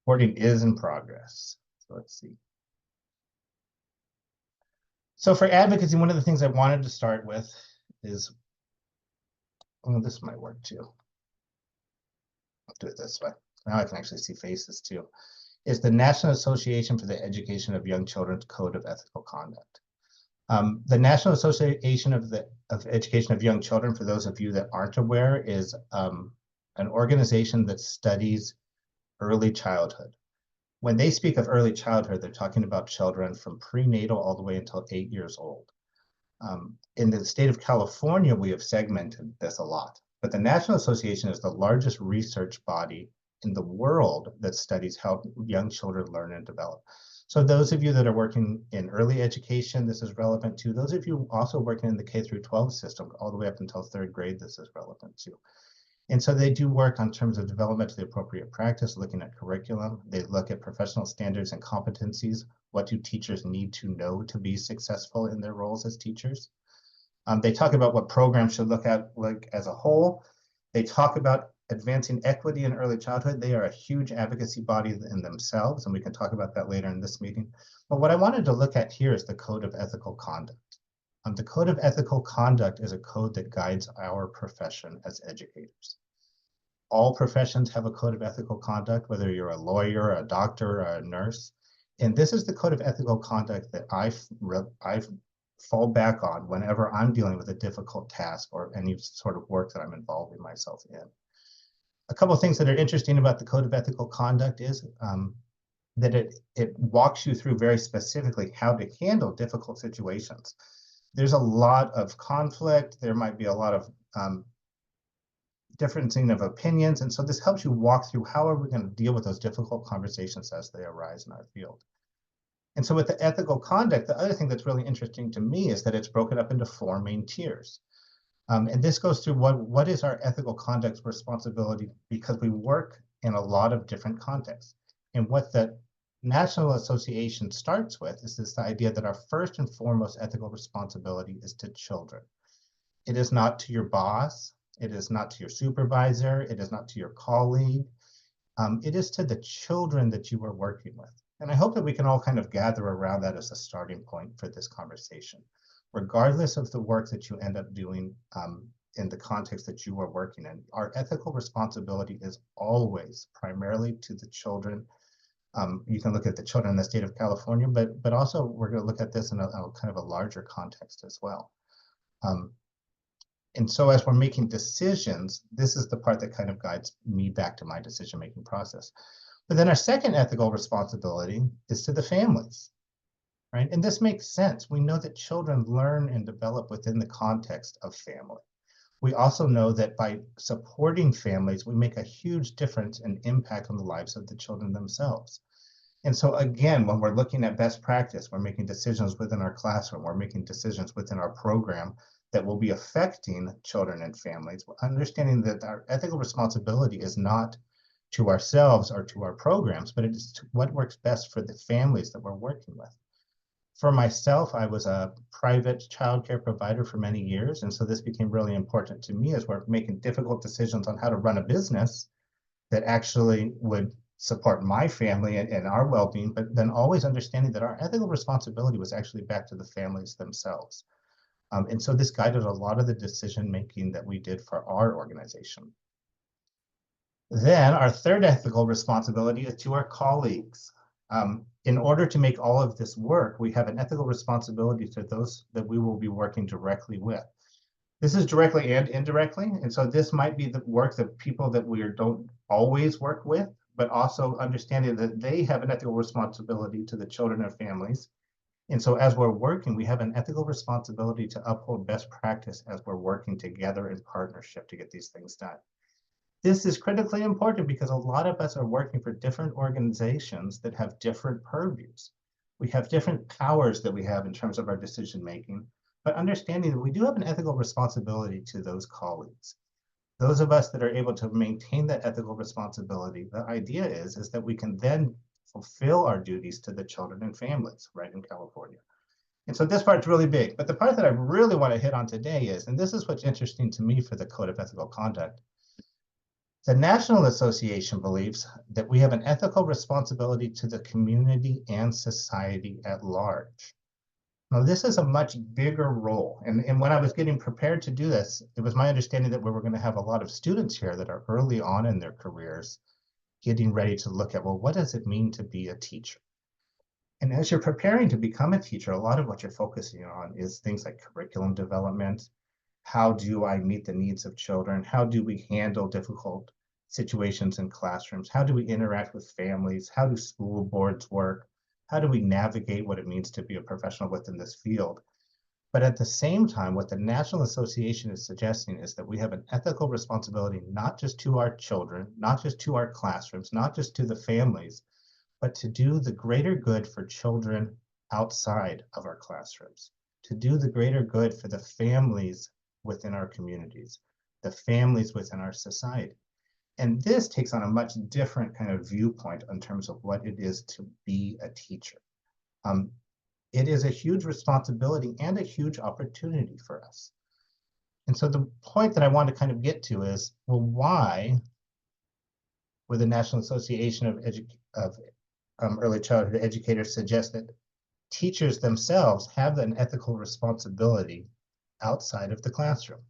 Recording is in progress. So let's see. So for advocacy, one of the things I wanted to start with is, oh, this might work too. I'll do it this way. Now I can actually see faces too. Is the National Association for the Education of Young Children's Code of Ethical Conduct. The National Association of Education of Young Children, for those of you that aren't aware, is an organization that studies early childhood. When they speak of early childhood, they're talking about children from prenatal all the way until 8 years old. In the state of California, we have segmented this a lot, but the National Association is the largest research body in the world that studies how young children learn and develop. So those of you that are working in early education, this is relevant to. Those of you also working in the K through 12 system, all the way up until 3rd grade, this is relevant to. And so they do work on terms of development of the appropriate practice, looking at curriculum. They look at professional standards and competencies. What do teachers need to know to be successful in their roles as teachers? They talk about what programs should look at like as a whole. They talk about advancing equity in early childhood. They are a huge advocacy body in themselves, and we can talk about that later in this meeting. But what I wanted to look at here is the Code of Ethical Conduct. The Code of Ethical Conduct is a code that guides our profession as educators. All professions have a code of ethical conduct, whether you're a lawyer, a doctor, or a nurse. And this is the code of ethical conduct that I fall back on whenever I'm dealing with a difficult task or any sort of work that I'm involving myself in. A couple of things that are interesting about the Code of Ethical Conduct is that it walks you through very specifically how to handle difficult situations. There's a lot of conflict. There might be a lot of differencing of opinions. And so this helps you walk through how are we going to deal with those difficult conversations as they arise in our field. And so with the ethical conduct, the other thing that's really interesting to me is that it's broken up into 4 main tiers. And this goes through what is our ethical conduct responsibility, because we work in a lot of different contexts. And what the National Association starts with is this idea that our first and foremost ethical responsibility is to children. It is not to your boss. It is not to your supervisor. It is not to your colleague. It is to the children that you are working with. And I hope that we can all kind of gather around that as a starting point for this conversation. Regardless of the work that you end up doing in the context that you are working in, our ethical responsibility is always primarily to the children. You can look at the children in the state of California, but also we're going to look at this in a kind of a larger context as well. And so as we're making decisions, this is the part that kind of guides me back to my decision-making process. But then our second ethical responsibility is to the families, right? And this makes sense. We know that children learn and develop within the context of family. We also know that by supporting families, we make a huge difference and impact on the lives of the children themselves. And so again, when we're looking at best practice, we're making decisions within our classroom, we're making decisions within our program that will be affecting children and families, understanding that our ethical responsibility is not to ourselves or to our programs, but it is to what works best for the families that we're working with. For myself, I was a private childcare provider for many years, and so this became really important to me as we're making difficult decisions on how to run a business that actually would support my family and our well-being, but then always understanding that our ethical responsibility was actually back to the families themselves. And so this guided a lot of the decision-making that we did for our organization. Then our third ethical responsibility is to our colleagues. In order to make all of this work, we have an ethical responsibility to those that we will be working directly with. This is directly and indirectly, and so this might be the work that people that we don't always work with, but also understanding that they have an ethical responsibility to the children and families. And so as we're working, we have an ethical responsibility to uphold best practice as we're working together in partnership to get these things done. This is critically important because a lot of us are working for different organizations that have different purviews. We have different powers that we have in terms of our decision-making, but understanding that we do have an ethical responsibility to those colleagues. Those of us that are able to maintain that ethical responsibility, the idea is that we can then fulfill our duties to the children and families right in California. And so this part's really big, but the part that I really want to hit on today is, and this is what's interesting to me for the Code of Ethical Conduct, The National Association believes that we have an ethical responsibility to the community and society at large. Now, this is a much bigger role. And when I was getting prepared to do this, it was my understanding that we were going to have a lot of students here that are early on in their careers, getting ready to look at, well, what does it mean to be a teacher? And as you're preparing to become a teacher, a lot of what you're focusing on is things like curriculum development. How do I meet the needs of children? How do we handle difficult situations in classrooms? How do we interact with families? How do school boards work? How do we navigate what it means to be a professional within this field? But at the same time, what the National Association is suggesting is that we have an ethical responsibility, not just to our children, not just to our classrooms, not just to the families, but to do the greater good for children outside of our classrooms, to do the greater good for the families within our communities, the families within our society. And this takes on a much different kind of viewpoint in terms of what it is to be a teacher. It is a huge responsibility and a huge opportunity for us. And so the point that I want to kind of get to is, well, why would the National Association of Early Childhood Educators suggest that teachers themselves have an ethical responsibility outside of the classroom?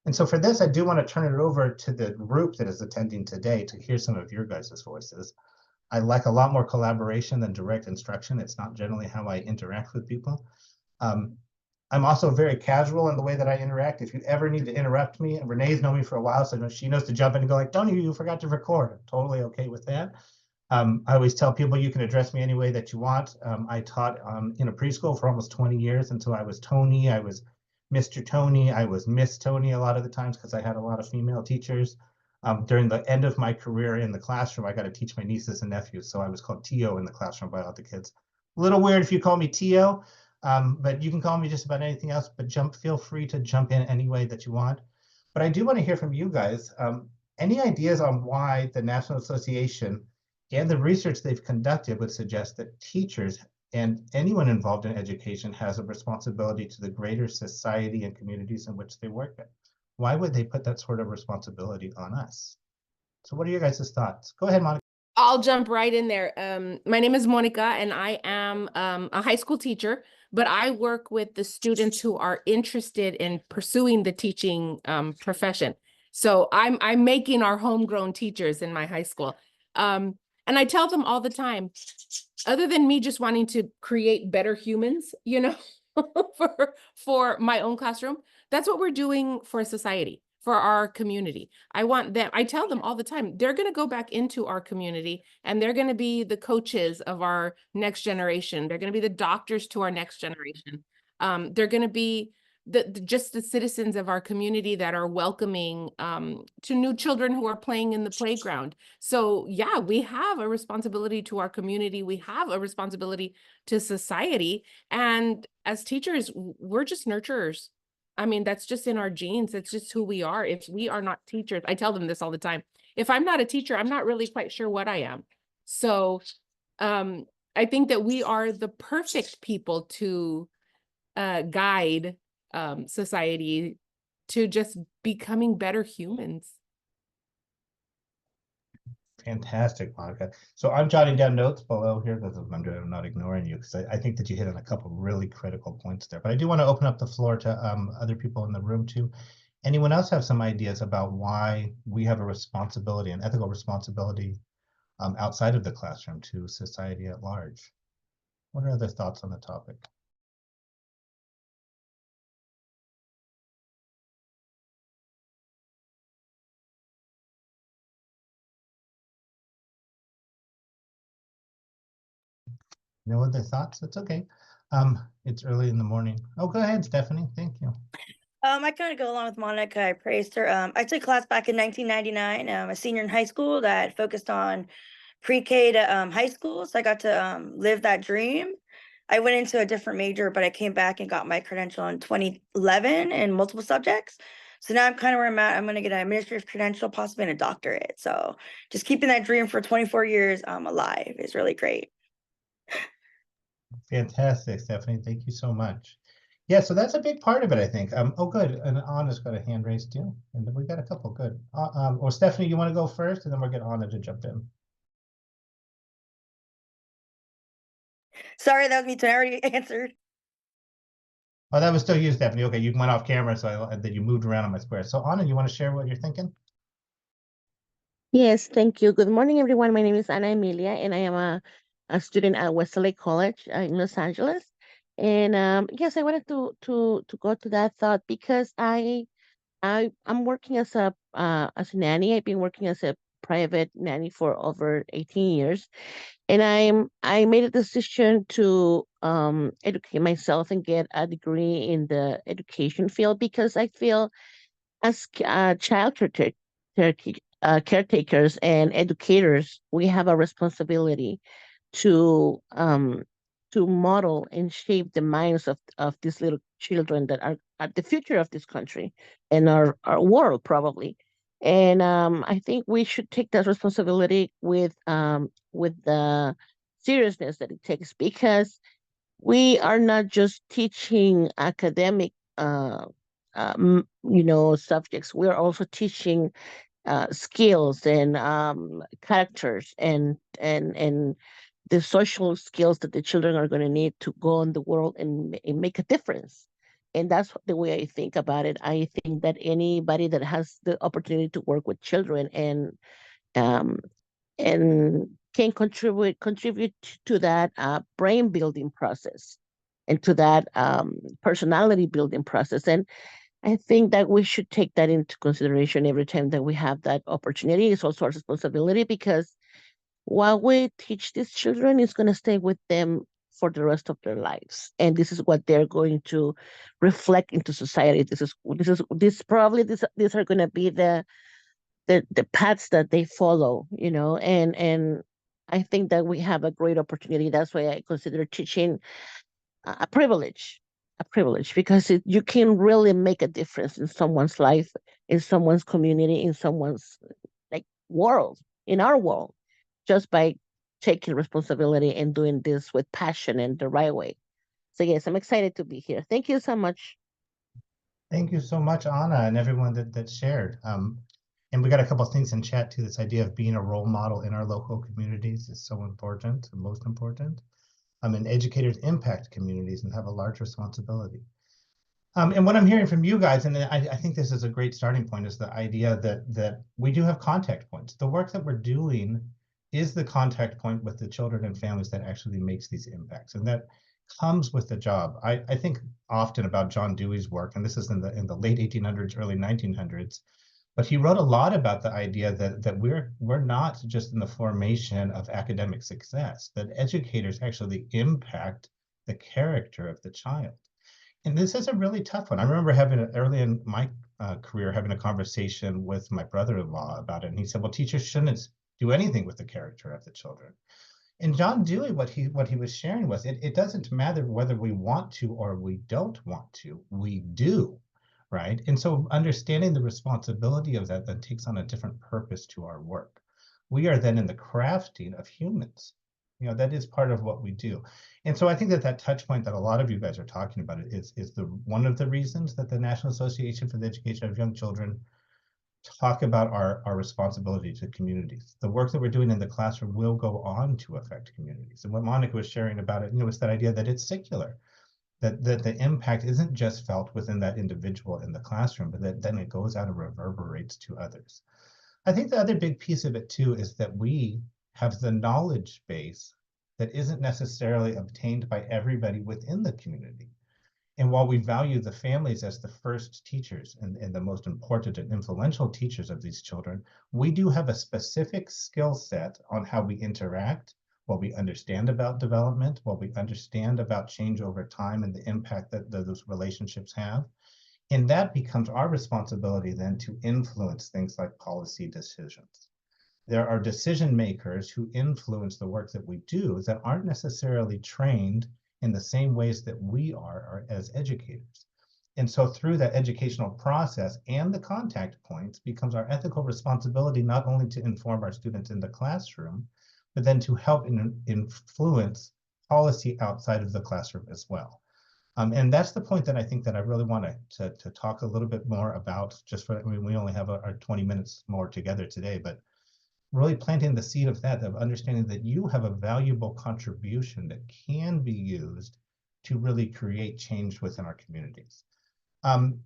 And so for this, I do want to turn it over to the group that is attending today to hear some of your guys' voices. I like a lot more collaboration than direct instruction. It's not generally how I interact with people. I'm also very casual in the way that I interact. If you ever need to interrupt me, and Renee's known me for a while, so she knows to jump in and go like, "Don't you forgot to record." I'm totally okay with that. I always tell people you can address me any way that you want. I taught in a preschool for almost 20 years, and so I was Tony, I was Mr. Tony, I was Miss Tony a lot of the times because I had a lot of female teachers. During the end of my career in the classroom, I got to teach my nieces and nephews, so I was called Tio in the classroom by all the kids. A little weird if you call me Tio, but you can call me just about anything else, but feel free to jump in any way that you want. But I do want to hear from you guys. Any ideas on why the National Association and the research they've conducted would suggest that teachers and anyone involved in education has a responsibility to the greater society and communities in which they work in? Why would they put that sort of responsibility on us? So what are your guys' thoughts? Go ahead, Monica. I'll jump right in there. My name is Monica, and I am a high school teacher, but I work with the students who are interested in pursuing the teaching profession. So I'm making our homegrown teachers in my high school. And I tell them all the time, other than me just wanting to create better humans, for my own classroom, that's what we're doing for society, for our community. I tell them all the time, they're going to go back into our community and they're going to be the coaches of our next generation. They're going to be the doctors to our next generation. They're going to be just the citizens of our community that are welcoming to new children who are playing in the playground. So yeah, we have a responsibility to our community. We have a responsibility to society. And as teachers, we're just nurturers. I mean, that's just in our genes. It's just who we are. If we are not teachers, I tell them this all the time. If I'm not a teacher, I'm not really quite sure what I am. So I think that we are the perfect people to guide society to just becoming better humans. Fantastic, Monica. So I'm jotting down notes below here because I'm not ignoring you, because I think that you hit on a couple really critical points there. But I do want to open up the floor to other people in the room too. Anyone else have some ideas about why we have a responsibility, an ethical responsibility outside of the classroom to society at large? What are other thoughts on the topic? No other thoughts? It's okay. It's early in the morning. Oh, go ahead, Stephanie. Thank you. I kind of go along with Monica. I praised her. I took class back in 1999. A senior in high school that focused on pre-K to high school. So I got to live that dream. I went into a different major, but I came back and got my credential in 2011 in multiple subjects. So now I'm kind of where I'm at. I'm going to get an administrative credential, possibly and a doctorate. So just keeping that dream for 24 years alive is really great. Fantastic, Stephanie. Thank you so much. Yeah, so that's a big part of it, I think. Oh, good. And Anna's got a hand raised too. And then we got a couple. Good. Or Stephanie, you want to go first, and then we'll get Anna to jump in. Sorry, that was me too. I already answered. Oh, that was still you, Stephanie. Okay, you went off camera, so that you moved around on my square. So Anna, you want to share what you're thinking? Yes, thank you. Good morning, everyone. My name is Ana Emilia, and I am a student at Wesley College in Los Angeles. And yes, I wanted to go to that thought because I'm working as a nanny. I've been working as a private nanny for over 18 years, and I made a decision to educate myself and get a degree in the education field because I feel as child caretakers and educators, we have a responsibility to model and shape the minds of these little children that are the future of this country and our world probably. And I think we should take that responsibility with the seriousness that it takes because we are not just teaching academic subjects. We're also teaching skills and characters and the social skills that the children are going to need to go in the world and make a difference. And that's the way I think about it. I think that anybody that has the opportunity to work with children um, and can contribute to that brain building process and to that personality building process. And I think that we should take that into consideration every time that we have that opportunity. It's also our responsibility because what we teach these children is going to stay with them for the rest of their lives, and this is what they're going to reflect into society. These are going to be the paths that they follow, and I think that we have a great opportunity. That's why I consider teaching a privilege, because you can really make a difference in someone's life, in someone's community, in someone's like world, in our world, just by taking responsibility and doing this with passion and the right way. So yes, I'm excited to be here. Thank you so much. Thank you so much, Anna, and everyone that shared. And we got a couple of things in chat too. This idea of being a role model in our local communities is so important, and most important. And educators impact communities and have a large responsibility. And what I'm hearing from you guys, and I think this is a great starting point, is the idea that we do have contact points. The work that we're doing is the contact point with the children and families that actually makes these impacts, and that comes with the job. I think often about John Dewey's work, and this is in the late 1800s, early 1900s, but he wrote a lot about the idea that we're not just in the formation of academic success, that educators actually impact the character of the child. And this is a really tough one. I remember early in my career having a conversation with my brother-in-law about it, and he said, "Well, teachers shouldn't do anything with the character of the children." And John Dewey, what he was sharing was, it doesn't matter whether we want to or we don't want to, we do, right? And so understanding the responsibility of that then takes on a different purpose to our work. We are then in the crafting of humans. That is part of what we do. And so I think that touch point that a lot of you guys are talking about is one of the reasons that the National Association for the Education of Young Children talk about our responsibility to communities. The work that we're doing in the classroom will go on to affect communities. And what Monica was sharing about it, is that idea that it's secular, that the impact isn't just felt within that individual in the classroom, but that then it goes out and reverberates to others. I think the other big piece of it too is that we have the knowledge base that isn't necessarily obtained by everybody within the community. And while we value the families as the first teachers and the most important and influential teachers of these children, we do have a specific skill set on how we interact, what we understand about development, what we understand about change over time and the impact that those relationships have. And that becomes our responsibility then to influence things like policy decisions. There are decision makers who influence the work that we do that aren't necessarily trained in the same ways that we are as educators. And so through that educational process and the contact points becomes our ethical responsibility not only to inform our students in the classroom, but then to help influence policy outside of the classroom as well. And that's the point that I think that I really want to talk a little bit more about, just for, I mean, we only have our 20 minutes more together today, but really planting the seed of that, of understanding that you have a valuable contribution that can be used to really create change within our communities. And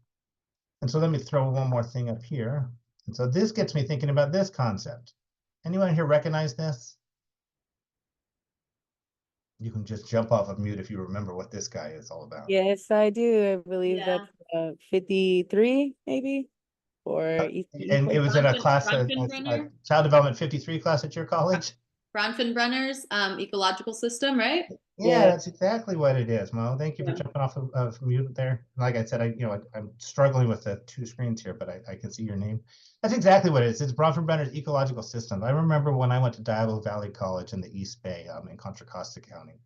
so let me throw one more thing up here. And so this gets me thinking about this concept. Anyone here recognize this? You can just jump off of mute if you remember what this guy is all about. Yes, I do. I believe Yeah. that's 53 maybe for And it was in a class, a Bronfenbrenner? Child Development 53 class at your college? Bronfenbrenner's ecological system, right? Yeah, Yeah. that's exactly what it is, Mo. Thank you for Yeah. jumping off of mute there. Like I said, I'm struggling with the two screens here, but I can see your name. That's exactly what it is. It's Bronfenbrenner's ecological system. I remember when I went to Diablo Valley College in the East Bay, in Contra Costa County.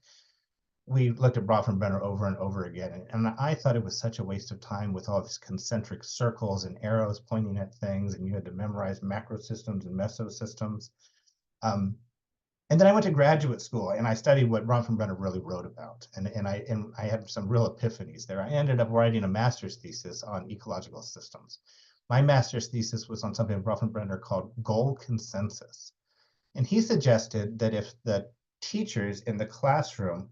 We looked at Bronfenbrenner over and over again, and I thought it was such a waste of time with all these concentric circles and arrows pointing at things, and you had to memorize macro systems and mesosystems. And then I went to graduate school and I studied what Bronfenbrenner really wrote about. And I had some real epiphanies there. I ended up writing a master's thesis on ecological systems. My master's thesis was on something Bronfenbrenner called goal consensus. And he suggested that if the teachers in the classroom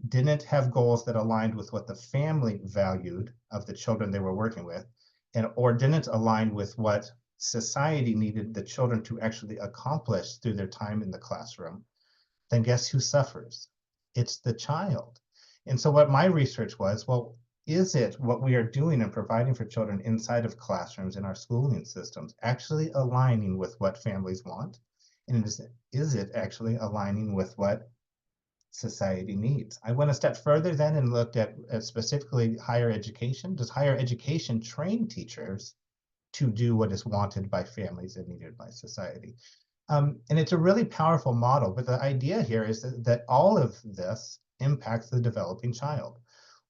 didn't have goals that aligned with what the family valued of the children they were working with, or didn't align with what society needed the children to actually accomplish through their time in the classroom, then guess who suffers? It's the child. And so what my research was, well, is it what we are doing and providing for children inside of classrooms in our schooling systems actually aligning with what families want? And is it actually aligning with what society needs? I went a step further then and looked at specifically higher education. Does higher education train teachers to do what is wanted by families and needed by society? And it's a really powerful model, but the idea here is that all of this impacts the developing child,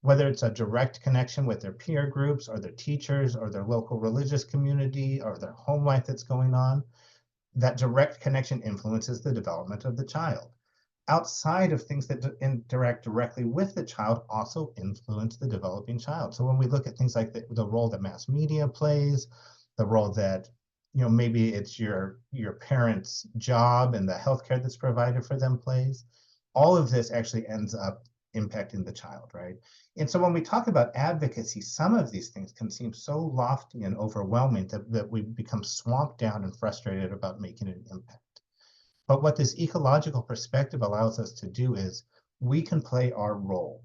whether it's a direct connection with their peer groups or their teachers or their local religious community or their home life that's going on. That direct connection influences the development of the child. Outside of things that interact directly with the child also influence the developing child. So when we look at things like the role that mass media plays, the role that, maybe it's your parents' job and the healthcare that's provided for them plays, all of this actually ends up impacting the child, right? And so when we talk about advocacy, some of these things can seem so lofty and overwhelming that we become swamped down and frustrated about making an impact. But what this ecological perspective allows us to do is we can play our role.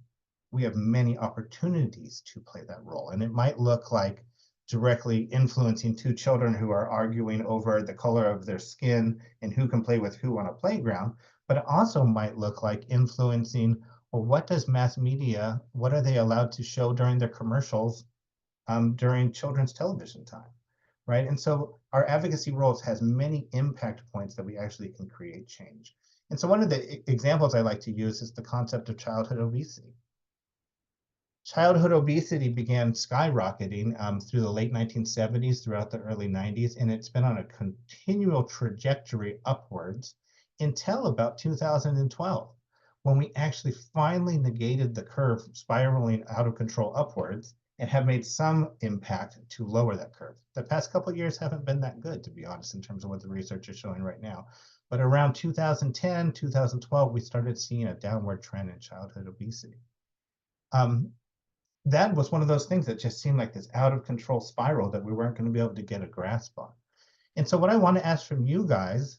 We have many opportunities to play that role. And it might look like directly influencing two children who are arguing over the color of their skin and who can play with who on a playground, but it also might look like influencing, well, what does mass media, what are they allowed to show during their commercials during children's television time? Right? And so our advocacy roles has many impact points that we actually can create change. And so one of the examples I like to use is the concept of childhood obesity. Childhood obesity began skyrocketing through the late 1970s, throughout the early 90s, and it's been on a continual trajectory upwards until about 2012, when we actually finally negated the curve spiraling out of control upwards and have made some impact to lower that curve. The past couple of years haven't been that good, to be honest, in terms of what the research is showing right now. But around 2010, 2012, we started seeing a downward trend in childhood obesity. That was one of those things that just seemed like this out of control spiral that we weren't going to be able to get a grasp on. And so what I want to ask from you guys,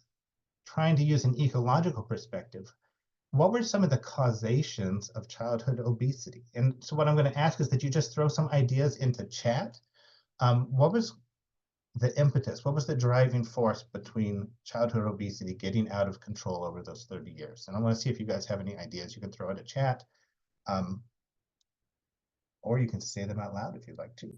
trying to use an ecological perspective, what were some of the causations of childhood obesity? And so what I'm going to ask is that you just throw some ideas into chat. What was the impetus? What was the driving force between childhood obesity getting out of control over those 30 years? And I want to see if you guys have any ideas. You can throw into chat, or you can say them out loud if you'd like to.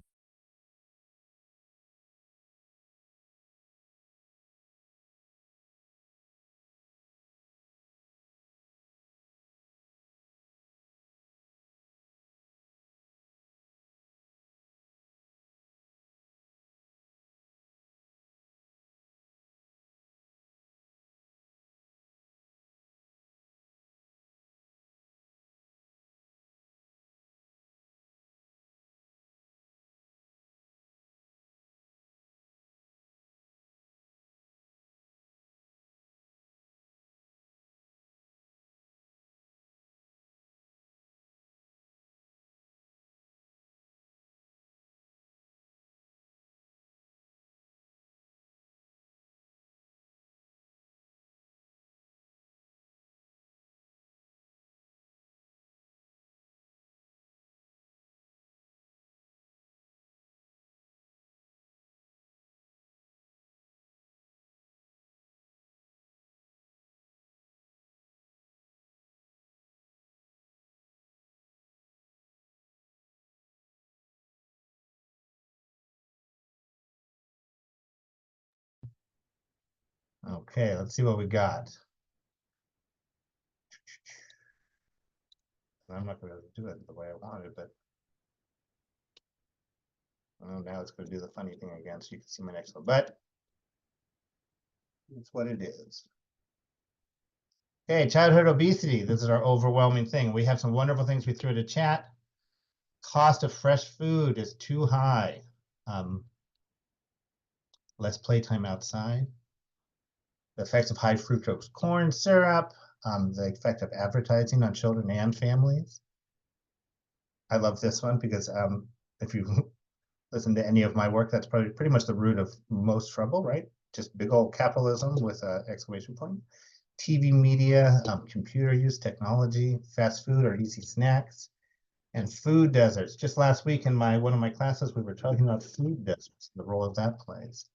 Okay, let's see what we got. I'm not going to do it the way I wanted, but oh, now it's going to do the funny thing again, so you can see my next one. But it's what it is. Okay, childhood obesity. This is our overwhelming thing. We have some wonderful things we threw to chat. Cost of fresh food is too high. Less playtime outside. The effects of high fructose corn syrup. The effect of advertising on children and families. I love this one because if you listen to any of my work, that's probably pretty much the root of most trouble, right? Just big old capitalism with an exclamation point. TV media, computer use, technology, fast food or easy snacks, and food deserts. Just last week in one of my classes, we were talking about food deserts, the role that plays.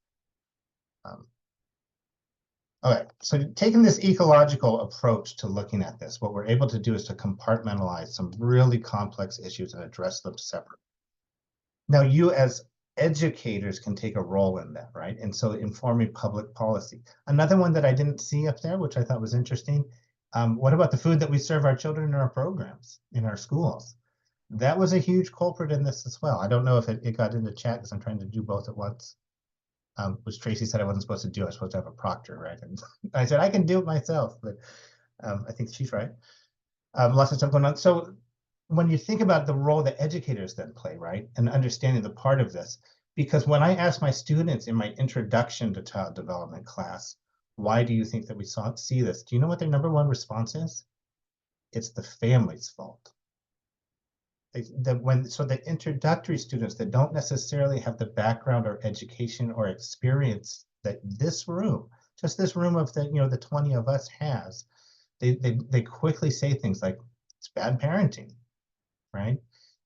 Okay, so taking this ecological approach to looking at this, what we're able to do is to compartmentalize some really complex issues and address them separately. Now, you as educators can take a role in that, right? And so informing public policy. Another one that I didn't see up there, which I thought was interesting, what about the food that we serve our children in our programs, in our schools? That was a huge culprit in this as well. I don't know if it got into chat because I'm trying to do both at once. Which Tracy said I wasn't supposed to do. I was supposed to have a proctor, right? And I said, I can do it myself, but I think she's right. Lots of stuff going on. So when you think about the role that educators then play, right? And understanding the part of this, because when I ask my students in my introduction to child development class, why do you think that we see this? Do you know what their number one response is? It's the family's fault. So the introductory students that don't necessarily have the background or education or experience that this room, just this room of the 20 of us has, they quickly say things like, it's bad parenting, right?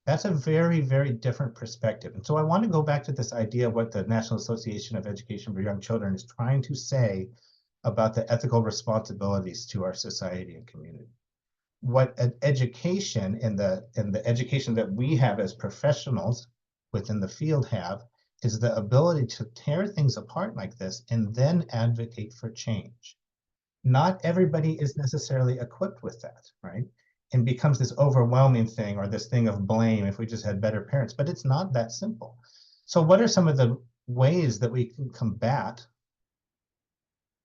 That's a very, very different perspective. And so I want to go back to this idea of what the National Association of Education for Young Children is trying to say about the ethical responsibilities to our society and community. What an education and the education that we have as professionals within the field have is the ability to tear things apart like this and then advocate for change. Not everybody is necessarily equipped with that, right? And becomes this overwhelming thing or this thing of blame if we just had better parents, but it's not that simple. So what are some of the ways that we can combat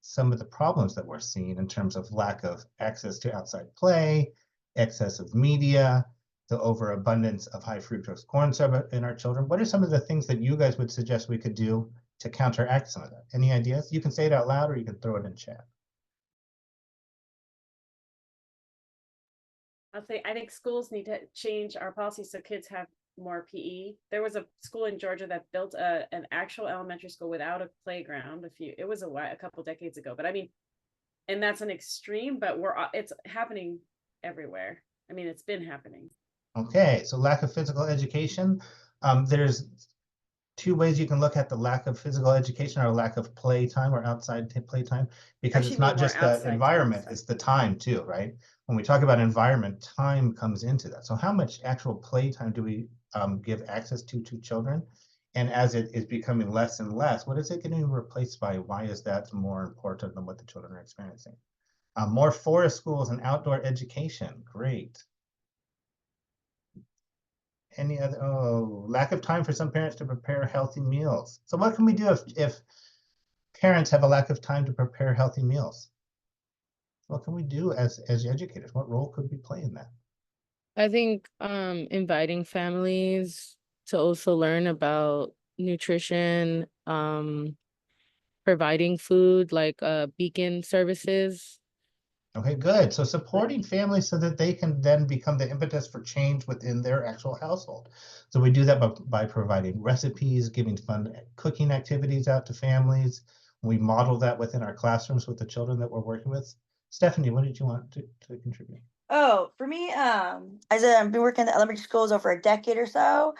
some of the problems that we're seeing in terms of lack of access to outside play, excess of media, the overabundance of high fructose corn syrup in our children? What are some of the things that you guys would suggest we could do to counteract some of that? Any ideas? You can say it out loud or you can throw it in chat. I'll say, I think schools need to change our policy so kids have more PE. There was a school in Georgia that built an actual elementary school without a playground. It was a couple decades ago, but I mean, and that's an extreme, but it's happening everywhere. I mean, it's been happening. Okay, so lack of physical education. There's two ways you can look at the lack of physical education or lack of playtime or outside playtime, because it's not just the environment, it's the time too, right? When we talk about environment, time comes into that. So how much actual playtime do we give access to children? And as it is becoming less and less, what is it getting replaced by? Why is that more important than what the children are experiencing? More forest schools and outdoor education, great. Any other, lack of time for some parents to prepare healthy meals. So what can we do if parents have a lack of time to prepare healthy meals? What can we do as educators? What role could we play in that? I think inviting families to also learn about nutrition, providing food like beacon services. Okay, good. So supporting families so that they can then become the impetus for change within their actual household. So we do that by providing recipes, giving fun cooking activities out to families. We model that within our classrooms with the children that we're working with. Stephanie, what did you want to contribute? Oh, for me, as I've been working in the elementary schools over a decade or so,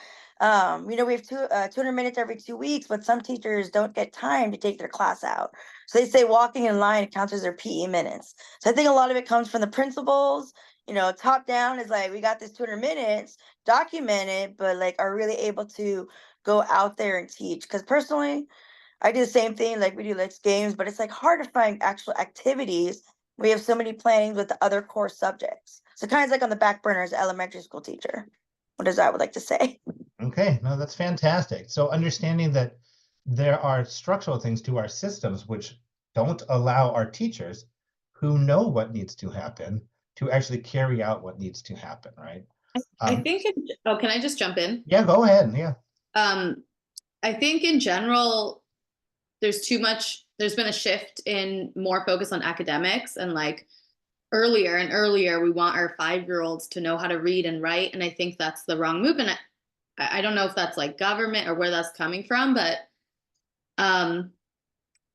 we have 200 minutes every 2 weeks, but some teachers don't get time to take their class out. So they say walking in line counts as their PE minutes. So I think a lot of it comes from the principals, top down is like, we got this 200 minutes, document it, but like are really able to go out there and teach. Because personally, I do the same thing, like we do like games, but it's like hard to find actual activities. We have so many plannings with the other core subjects. So kind of like on the back burner as an elementary school teacher. What is that I would like to say? Okay, no, that's fantastic. So understanding that there are structural things to our systems which don't allow our teachers who know what needs to happen to actually carry out what needs to happen, right? I think, oh, can I just jump in? Yeah, go ahead. Yeah. I think in general, there's been a shift in more focus on academics, and like earlier and earlier, we want our 5-year-olds to know how to read and write. And I think that's the wrong move. And I don't know if that's like government or where that's coming from, but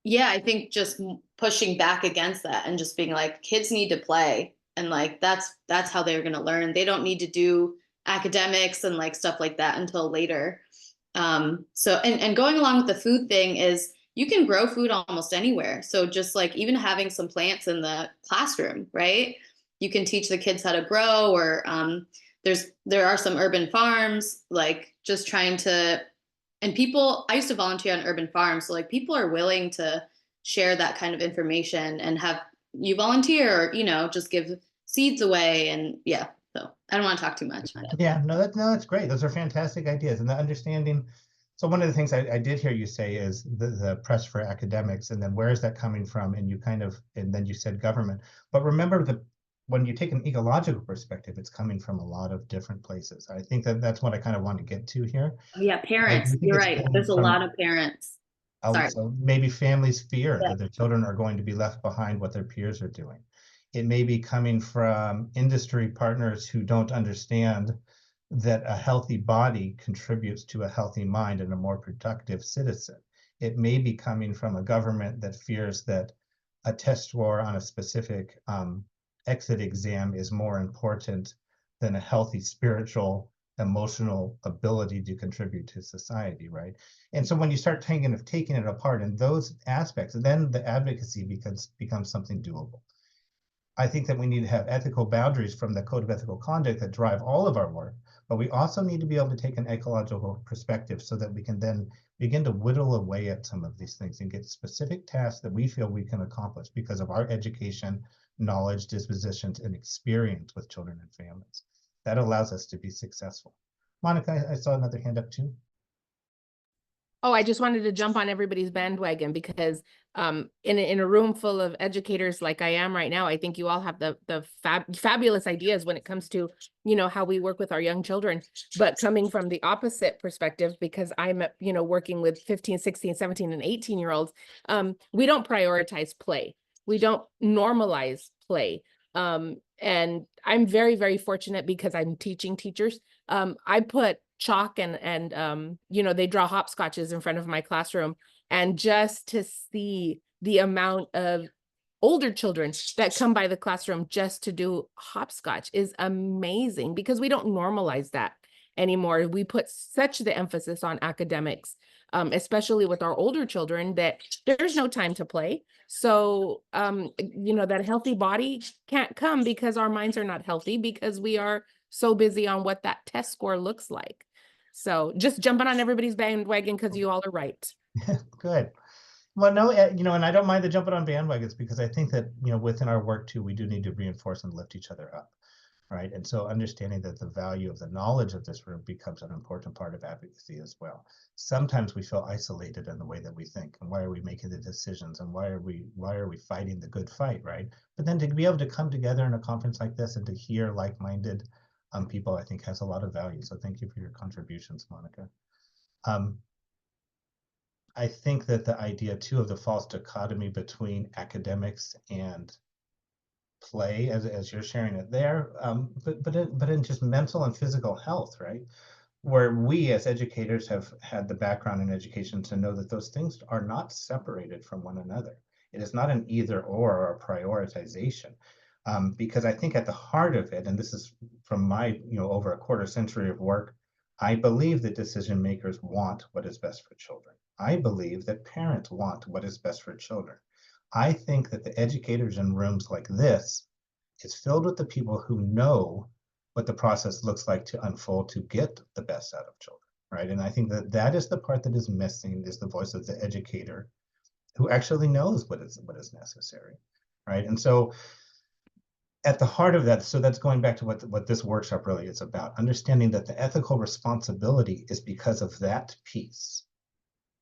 yeah, I think just pushing back against that and just being like, kids need to play. And like, that's how they're going to learn. They don't need to do academics and like stuff like that until later. So, and going along with the food thing is you can grow food almost anywhere. So just like even having some plants in the classroom, right? You can teach the kids how to grow, or there are some urban farms, like just trying to, and people, I used to volunteer on urban farms. So like people are willing to share that kind of information and have you volunteer, or, you know, just give seeds away. And yeah, so I don't want to talk too much. Yeah, no, that's great. Those are fantastic ideas. And the understanding. So one of the things I did hear you say is the press for academics, and then where is that coming from? And you and then you said government. But remember when you take an ecological perspective, it's coming from a lot of different places. I think that's what I kind of want to get to here. Oh, yeah, parents. You're right. There's a lot of parents. Sorry. So maybe families fear Yeah. that their children are going to be left behind what their peers are doing. It may be coming from industry partners who don't understand that a healthy body contributes to a healthy mind and a more productive citizen. It may be coming from a government that fears that a test score on a specific exit exam is more important than a healthy spiritual, emotional ability to contribute to society, right? And so when you start taking it apart in those aspects, then the advocacy becomes something doable. I think that we need to have ethical boundaries from the Code of Ethical Conduct that drive all of our work, but we also need to be able to take an ecological perspective so that we can then begin to whittle away at some of these things and get specific tasks that we feel we can accomplish because of our education, knowledge, dispositions, and experience with children and families. That allows us to be successful. Monica, I saw another hand up too. Oh, I just wanted to jump on everybody's bandwagon because in a room full of educators like I am right now, I think you all have the fabulous ideas when it comes to, you know, how we work with our young children. But coming from the opposite perspective, because I'm, you know, working with 15, 16, 17, and 18-year-olds, we don't prioritize play. We don't normalize play. And I'm very, very fortunate because I'm teaching teachers. I put chalk and you know, they draw hopscotches in front of my classroom, and just to see the amount of older children that come by the classroom just to do hopscotch is amazing, because we don't normalize that anymore. We put such the emphasis on academics, especially with our older children, that there's no time to play. So you know, that healthy body can't come because our minds are not healthy, because we are so busy on what that test score looks like. So just jumping on everybody's bandwagon because you all are right. Good. Well, no, you know, and I don't mind the jumping on bandwagons, because I think that, you know, within our work too, we do need to reinforce and lift each other up, right? And so understanding that the value of the knowledge of this room becomes an important part of advocacy as well. Sometimes we feel isolated in the way that we think, and why are we making the decisions, and why are we fighting the good fight, right? But then to be able to come together in a conference like this and to hear like-minded people, I think has a lot of value. So thank you for your contributions, Monica. I think that the idea too of the false dichotomy between academics and play, as you're sharing it there, but in just mental and physical health, right? Where we as educators have had the background in education to know that those things are not separated from one another. It is not an either or a prioritization. Because I think at the heart of it, and this is from my, you know, over a quarter century of work, I believe that decision makers want what is best for children. I believe that parents want what is best for children. I think that the educators in rooms like this is filled with the people who know what the process looks like to unfold to get the best out of children. right? And I think that that is the part that is missing, is the voice of the educator who actually knows what is necessary, right? And so at the heart of that, so that's going back to what this workshop really is about, understanding that the ethical responsibility is because of that piece.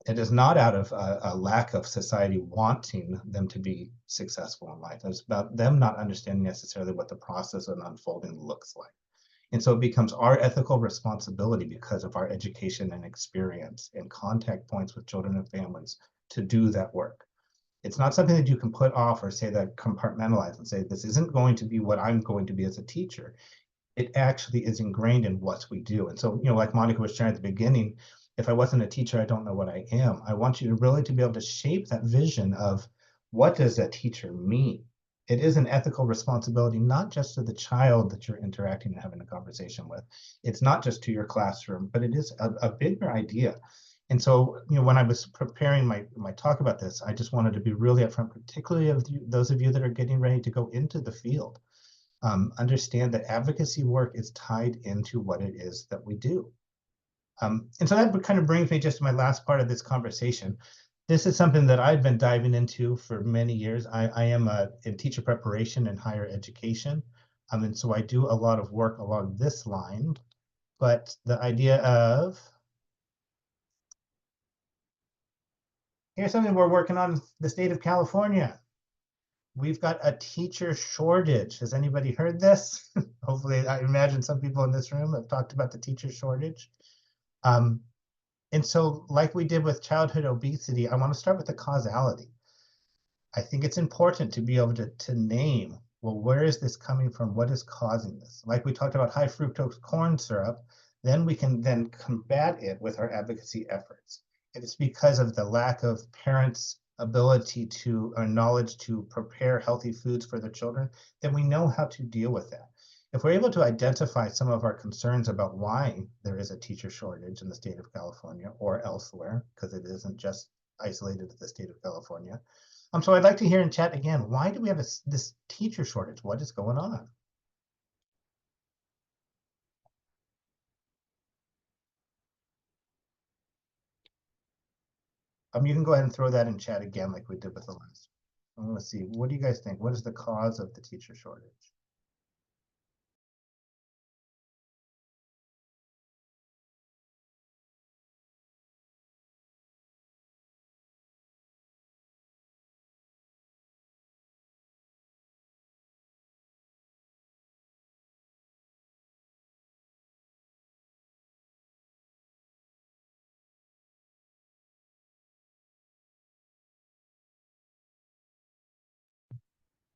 It is not out of a lack of society wanting them to be successful in life. It's about them not understanding necessarily what the process of unfolding looks like. And so it becomes our ethical responsibility, because of our education and experience and contact points with children and families, to do that work. It's not something that you can put off or say that compartmentalize and say, this isn't going to be what I'm going to be as a teacher. It actually is ingrained in what we do. And so, like Monica was sharing at the beginning, if I wasn't a teacher, I don't know what I am. I want you to really to be able to shape that vision of, what does a teacher mean? It is an ethical responsibility, not just to the child that you're interacting and having a conversation with. It's not just to your classroom, but it is a bigger idea. And so, when I was preparing my talk about this, I just wanted to be really upfront, particularly of those of you that are getting ready to go into the field. Understand that advocacy work is tied into what it is that we do. And so that kind of brings me just to my last part of this conversation. This is something that I've been diving into for many years. I am in teacher preparation and higher education. And so I do a lot of work along this line. But the idea of, here's something we're working on in the state of California. We've got a teacher shortage. Has anybody heard this? Hopefully, I imagine some people in this room have talked about the teacher shortage. And so, like we did with childhood obesity, I want to start with the causality. I think it's important to be able to name, well, where is this coming from? What is causing this? Like we talked about high fructose corn syrup, then we can then combat it with our advocacy efforts. It's because of the lack of parents' ability to, or knowledge to prepare healthy foods for their children, then we know how to deal with that. If we're able to identify some of our concerns about why there is a teacher shortage in the state of California or elsewhere, because it isn't just isolated to the state of California. So I'd like to hear in chat again, why do we have this teacher shortage? What is going on? You can go ahead and throw that in chat again like we did with the last. Let's see, what do you guys think? What is the cause of the teacher shortage?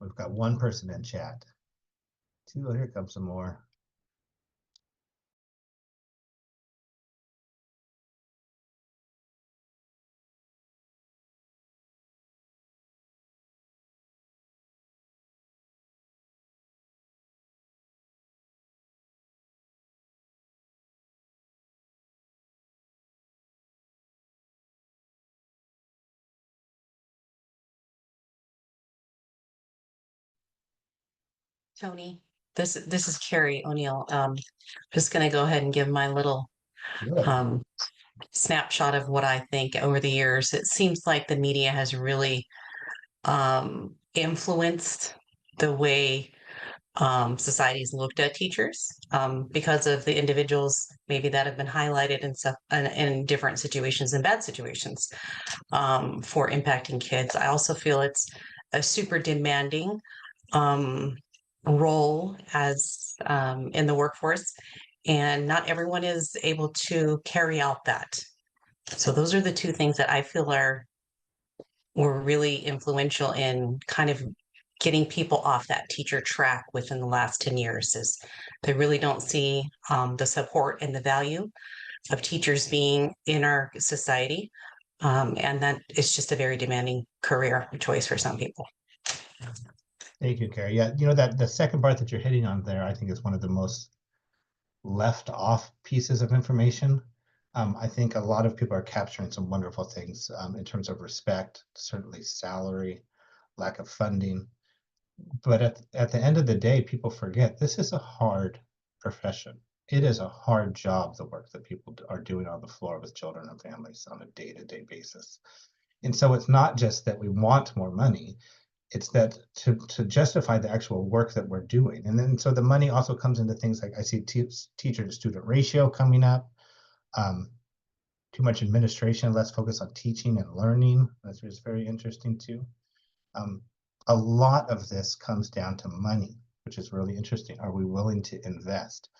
We've got one person in chat. Two, here comes some more. Tony, this is Carrie O'Neill. Just going to go ahead and give my little Good. snapshot of what I think over the years. It seems like the media has really influenced the way societies looked at teachers because of the individuals maybe that have been highlighted in stuff in different situations and bad situations for impacting kids. I also feel it's a super demanding role as in the workforce, and not everyone is able to carry out that. So those are the two things that I feel were really influential in kind of getting people off that teacher track within the last 10 years. Is they really don't see the support and the value of teachers being in our society, and that it's just a very demanding career choice for some people. Thank you, Carrie. Yeah, that the second part that you're hitting on there, I think is one of the most left off pieces of information. I think a lot of people are capturing some wonderful things in terms of respect, certainly salary, lack of funding. But at the end of the day, people forget this is a hard profession. it is a hard job, the work that people are doing on the floor with children and families on a day-to-day basis. And so it's not just that we want more money, it's that to justify the actual work that we're doing. And then so the money also comes into things like I see teacher to student ratio coming up, too much administration, less focus on teaching and learning. That's just very interesting too. A lot of this comes down to money, which is really interesting. Are we willing to invest?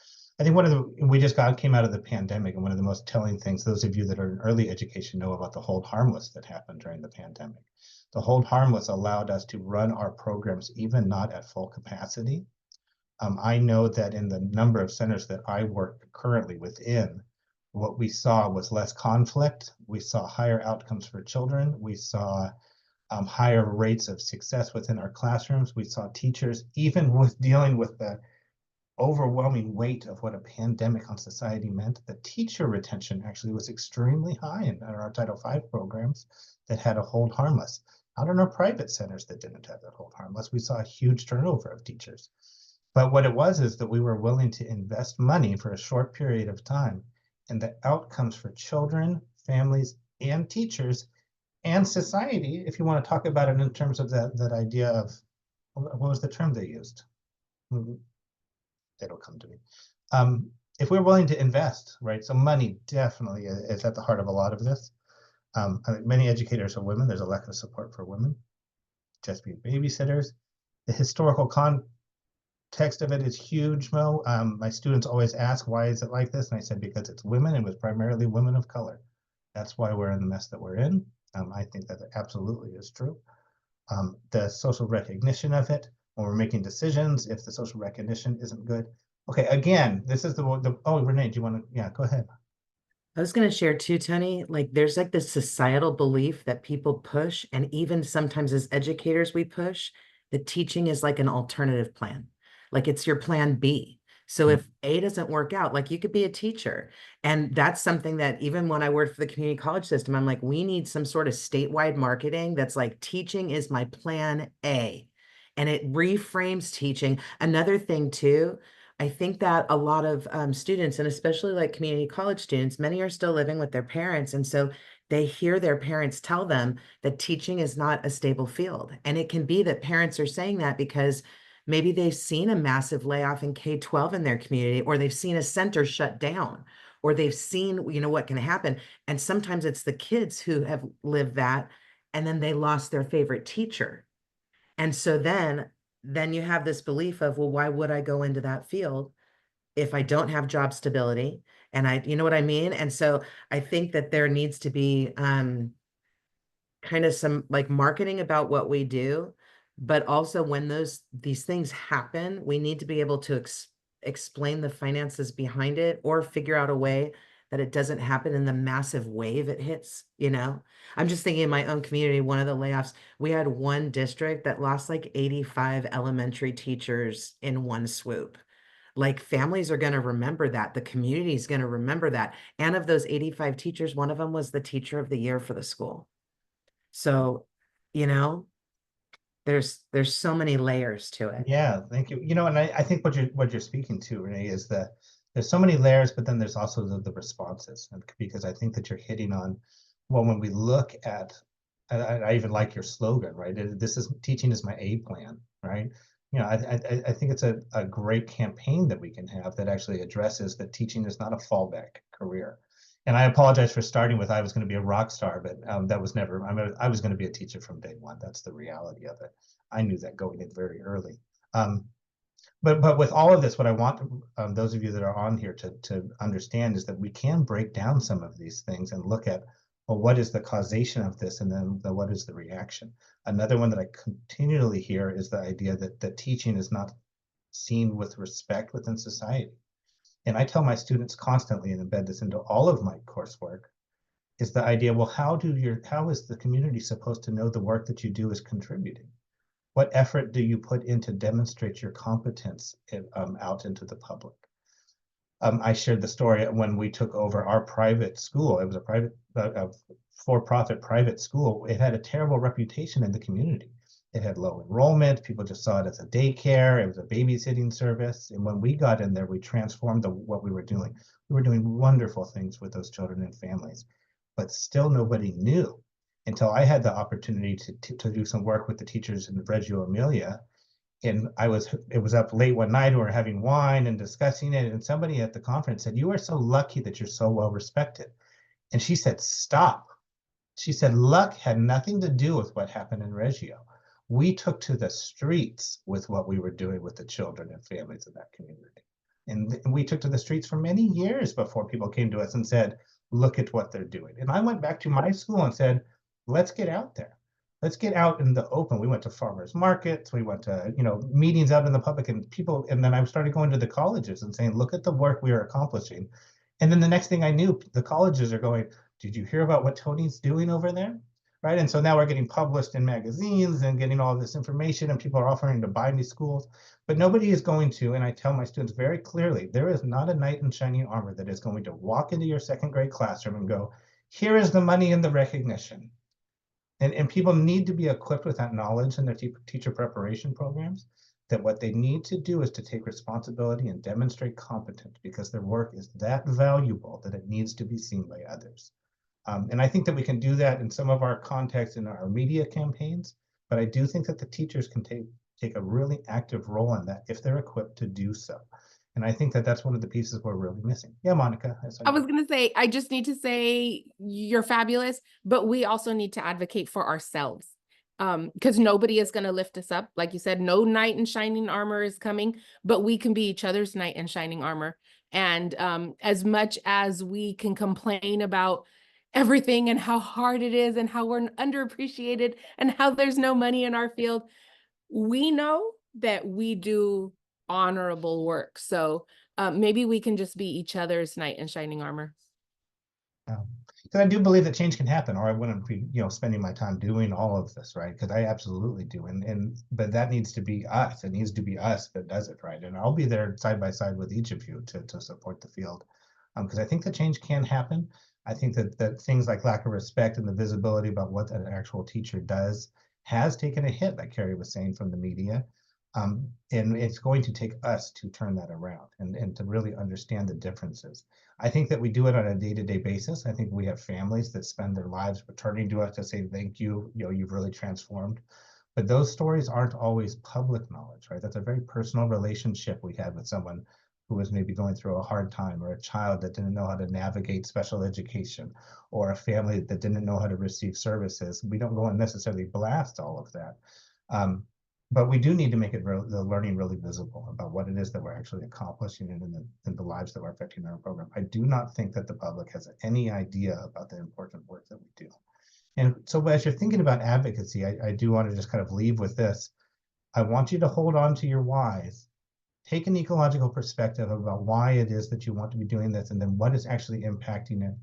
I think we just came out of the pandemic, and one of the most telling things, those of you that are in early education know about the hold harmless that happened during the pandemic. The hold harmless allowed us to run our programs even not at full capacity. I know that in the number of centers that I work currently within, what we saw was less conflict. We saw higher outcomes for children. We saw higher rates of success within our classrooms. We saw teachers, even with dealing with the overwhelming weight of what a pandemic on society meant, the teacher retention actually was extremely high in our Title V programs that had a hold harmless. Out in our private centers that didn't have that hold harmless, we saw a huge turnover of teachers. But what it was is that we were willing to invest money for a short period of time, and the outcomes for children, families, and teachers, and society, if you want to talk about it in terms of that idea of, what was the term they used? It'll come to me. If we're willing to invest, right? So money definitely is at the heart of a lot of this. I mean, many educators are women. There's a lack of support for women, just being babysitters. The historical context of it is huge, Mo. My students always ask, why is it like this? And I said, because it's women, and it was primarily women of color. That's why we're in the mess that we're in. I think that absolutely is true. The social recognition of it, when we're making decisions, if the social recognition isn't good. Okay, again, this is oh, Renee, do you want to, yeah, go ahead. I was going to share too, Tony, like there's like this societal belief that people push, and even sometimes as educators, we push that teaching is like an alternative plan. Like it's your plan B. So if A doesn't work out, like you could be a teacher. And that's something that even when I worked for the community college system, I'm like, we need some sort of statewide marketing that's like teaching is my plan A. And it reframes teaching. Another thing too, I think that a lot of students, and especially like community college students, many are still living with their parents. And so they hear their parents tell them that teaching is not a stable field. And it can be that parents are saying that because maybe they've seen a massive layoff in K-12 in their community, or they've seen a center shut down, or they've seen, you know, what can happen. And sometimes it's the kids who have lived that, and then they lost their favorite teacher. And so then you have this belief of, well, why would I go into that field if I don't have job stability? And you know what I mean? And so I think that there needs to be kind of some like marketing about what we do, but also when these things happen, we need to be able to explain the finances behind it, or figure out a way that it doesn't happen in the massive wave it hits, you know? I'm just thinking in my own community, one of the layoffs, we had one district that lost like 85 elementary teachers in one swoop. Like families are going to remember that. The community is going to remember that. And of those 85 teachers, one of them was the teacher of the year for the school. So, you know, there's so many layers to it. Yeah, thank you. You know, and I think what you're speaking to, Renee, is that there's so many layers, but then there's also the responses, and because I think that you're hitting on, well, when we look at, I even like your slogan, right? This is teaching is my A plan, right? You know, I think it's a great campaign that we can have that actually addresses that teaching is not a fallback career. And I apologize for starting with I was going to be a rock star, but that was never. I was going to be a teacher from day one. That's the reality of it. I knew that going in very early. But with all of this, what I want those of you that are on here to understand is that we can break down some of these things and look at, well, what is the causation of this, and then what is the reaction? Another one that I continually hear is the idea that teaching is not seen with respect within society. And I tell my students constantly, and embed this into all of my coursework, is the idea, well, how is the community supposed to know the work that you do is contributing? What effort do you put in to demonstrate your competence out into the public? I shared the story when we took over our private school. It was a private, for-profit private school. It had a terrible reputation in the community. It had low enrollment. People just saw it as a daycare. It was a babysitting service. And when we got in there, we transformed what we were doing. We were doing wonderful things with those children and families, but still nobody knew until I had the opportunity to do some work with the teachers in Reggio Emilia. And it was up late one night, we were having wine and discussing it. And somebody at the conference said, "You are so lucky that you're so well respected." And she said, "Stop." She said, "Luck had nothing to do with what happened in Reggio. We took to the streets with what we were doing with the children and families in that community. And we took to the streets for many years before people came to us and said, look at what they're doing." And I went back to my school and said, let's get out there. Let's get out in the open. We went to farmers markets. We went to, meetings out in the public, and then I started going to the colleges and saying, look at the work we are accomplishing. And then the next thing I knew, the colleges are going, did you hear about what Tony's doing over there? Right. And so now we're getting published in magazines and getting all this information, and people are offering to buy these schools, but nobody is going to. And I tell my students very clearly, there is not a knight in shining armor that is going to walk into your second grade classroom and go, here is the money and the recognition. And people need to be equipped with that knowledge in their teacher preparation programs, that what they need to do is to take responsibility and demonstrate competence, because their work is that valuable that it needs to be seen by others. And I think that we can do that in some of our contexts in our media campaigns, but I do think that the teachers can take a really active role in that if they're equipped to do so. And I think that that's one of the pieces we're really missing. Yeah, Monica. I was going to say, I just need to say you're fabulous, but we also need to advocate for ourselves. Because nobody is going to lift us up. Like you said, no knight in shining armor is coming, but we can be each other's knight in shining armor. And as much as we can complain about everything and how hard it is and how we're underappreciated and how there's no money in our field, we know that we do honorable work. So maybe we can just be each other's knight in shining armor. Because I do believe that change can happen, or I wouldn't be, spending my time doing all of this, right? Because I absolutely do, but that needs to be us. It needs to be us that does it, right? And I'll be there side by side with each of you to support the field, because I think that change can happen. I think that things like lack of respect and the visibility about what an actual teacher does has taken a hit, like Carrie was saying, from the media. And it's going to take us to turn that around and to really understand the differences. I think that we do it on a day-to-day basis. I think we have families that spend their lives returning to us to say, thank you, you've really transformed. But those stories aren't always public knowledge, right? That's a very personal relationship we had with someone who was maybe going through a hard time, or a child that didn't know how to navigate special education, or a family that didn't know how to receive services. We don't go and necessarily blast all of that. But we do need to make the learning really visible about what it is that we're actually accomplishing in the lives that we're affecting in our program. I do not think that the public has any idea about the important work that we do. And so as you're thinking about advocacy, I do want to just kind of leave with this. I want you to hold on to your whys. Take an ecological perspective about why it is that you want to be doing this, and then what is actually impacting it,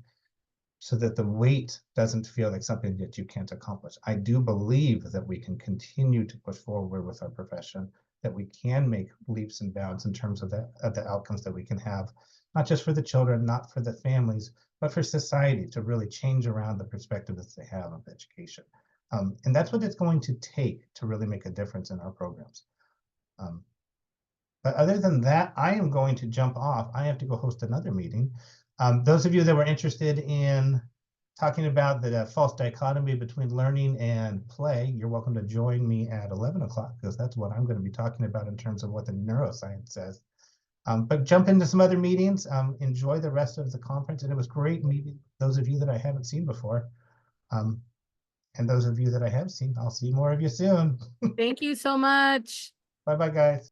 so that the weight doesn't feel like something that you can't accomplish. I do believe that we can continue to push forward with our profession, that we can make leaps and bounds in terms of the outcomes that we can have, not just for the children, not for the families, but for society, to really change around the perspective that they have of education. And that's what it's going to take to really make a difference in our programs. But other than that, I am going to jump off. I have to go host another meeting. Those of you that were interested in talking about the false dichotomy between learning and play, you're welcome to join me at 11 o'clock, because that's what I'm going to be talking about in terms of what the neuroscience says. But jump into some other meetings. Enjoy the rest of the conference. And it was great meeting those of you that I haven't seen before. And those of you that I have seen, I'll see more of you soon. Thank you so much. Bye-bye, guys.